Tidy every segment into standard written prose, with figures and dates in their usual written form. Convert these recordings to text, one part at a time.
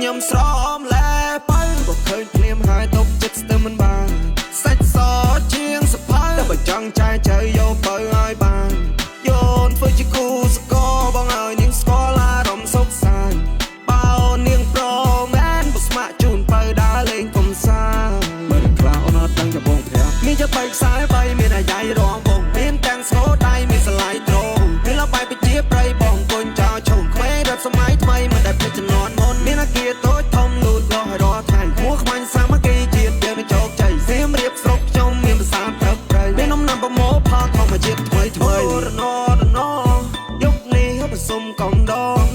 ញស្រមលែបើក៏ឃើញភ្លាមហើយទុកចិត្តស្ទើរមិនបានសាច់សជាងសភៅតែបើចង់ចាយចៅយកបើឲ្យបានយោនធ្វើជាគូសកលបងឲ្យនាងស្គាល់អារម្មណ៍សុខសាន្តបើនាងប្រមែនបើស្ម័គ្រជូនបើដើរលេងកំសាន្តមិនខ្លះអូនអត់ដឹងចាំបងប្រាប់មានจะបីខ្សែបីមានអាយ៉ៃរងបងមានទាំងស្គរដៃមានស្លាយត្រង់មានលបាយប្រជាប្រិយបងគុញចោលឈុំក្មេងរត់សម័យថ្មីមិនដែលភ្លេចចំនួនមុនមានអាគារតូចធំលូតលាស់ឲ្យរាល់ថ្ងៃមួខ្មាញ់សាមគ្គីជាតិយើងនឹងជោគជ័យសៀមរៀបស្រុកខ្ញុំមានភាសាព្រឹកព្រៃមាននំណាំប្រមោផលធម្មជាតិថ្មីថ្មីរណយុគនេះបសុំកំដង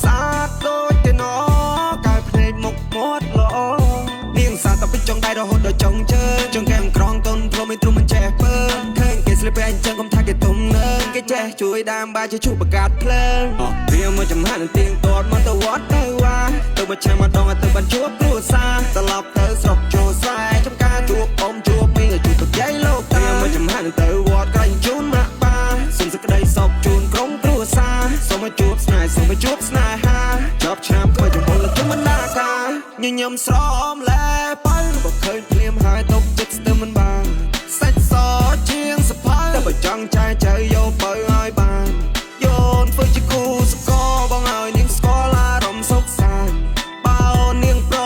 សាទដូចទៅណកែភ្នែកមុខមាត់ល្អនាងសាតទៅចង់ដៃរហូតដល់ចង់ជើងចង់កែមក្រងតូនព្រមមិនទ្រុំមិនចេះពើឃើញគេស្លៀកពាក់អញ្ចឹងកុំថាគេទុំនឹងគេចេះជួយដាមបាយជាជួបបង្កាត់ភ្លើងវាមកចំហានទៀងទាត់មកទៅវត្តទៅវ៉ាទៅមកឆាំមកដងទៅបានជួបគ្រួសារត្រឡប់ទៅស្រុកចូលស្រែចំការជួបអ៊ំជួបមីងជួបប្រយាយលោកតាមកចំហានទៅវត្តក្រែងជូនម៉ាក់ប៉ាសុំសេចក្តីសុខជូនក្រុមគ្រួសារសូមមកជួបស្នេហ៍សូមមកជួបស្នេហាចប់ឆ្នាំថ្មីចំពោះលោកជុំបណ្ដាការញញឹមស្រមលែបើក៏ឃើញភ្លាមហើយទុកចិត្តស្ទើរមិនបានសាច់សជាងសភៅតែបើចង់ចាយចៅយកបើឲ្យបានយោនធ្វើជាគូសកលបងឲ្យនាងស្គាល់អារម្មណ៍សុខសាន្តបើនាងប្រ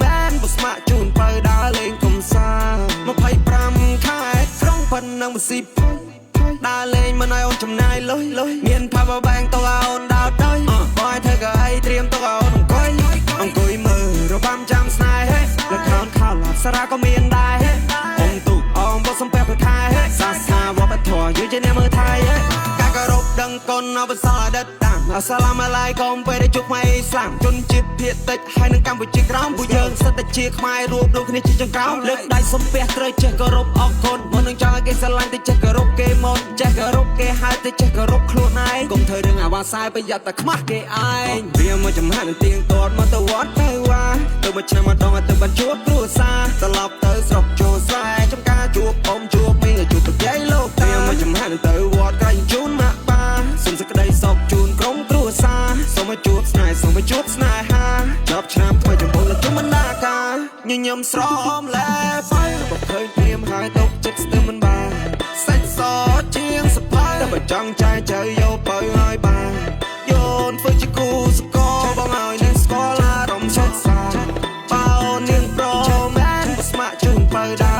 មែនបើស្ម័គ្រជូនបើដើរលេងកំសាន្ត25ខែក្រុងប៉ុណ្ណឹងមិនស៊ីដើរលេងមិនឲ្យអូនចំណាយលុយមាន power bank ទៅឲ្យអូនដើរទៅបើឲ្យធ្វើក៏ឲ្យត្រៀមទៅឲ្យអូនអង្គុយមើលរបាំចាំស្នេហ៍ល្ខោនខោសារ៉ាក៏មានដែរអងទូកអងបោះសំពែប្រខែសាសនាវប្បធម៌យូរជាអ្នកមើលថៃការគោរពដឹងគុណអបសរអតីតតាមអស្សាឡាមអាឡៃកុំពេលដែលជួបថ្មីអ៊ីស្លាមជនជាតិភាគតិចហើយនឹងកម្ពុជាក្រោមពួកយើងសិតតែជាខ្មែររួមដូចគ្នាជាចង្ក្រោមលើកដៃសំពះត្រូវចេះគោរពអរគុណមុននឹងចង់ឲ្យគេស្រឡាញ់ទៅចេះគោរពគេមុនចេះគោរពគេហើយទៅចេះគោរពខ្លួនឯងកុំធ្វើរឿងអាវ៉ាសាយប្រយ័ត្នតែខ្មាស់គេឯងវាមកចំហានទៀងទាត់មកទៅវត្តទៅវ៉ាទៅមកឆ្នាំមកដងទៅបានជួបគ្រួសារត្រឡប់ទៅស្រុកចូលស្រែចំការជួបអ៊ំជួបមីងជួបប្រយាយលោកតាមកចំហានទៅវត្តក្រែងជូនម៉ាក់ប៉ាសុំសេចក្តីសុខជូនក្រុមគ្រួសារសូមមកជួបស្នេហ៍សូមមកជួបស្នេហាចប់ឆ្នាំថ្មីចំពោះលោកជុំបណ្ដាការញញឹមស្រមលែបើក៏ឃើញព្រាមហើយទុកចិត្តស្ទើរមិនបានសាច់សជាងសភៅតែបើចង់ចាយចៅយកបើឲ្យបានយោនធ្វើជាគូសកលបងឲ្យនាងស្គាល់អារម្មណ៍សុខសាន្តបើនាងប្រមែនបើស្ម័គ្រជូនបើដើ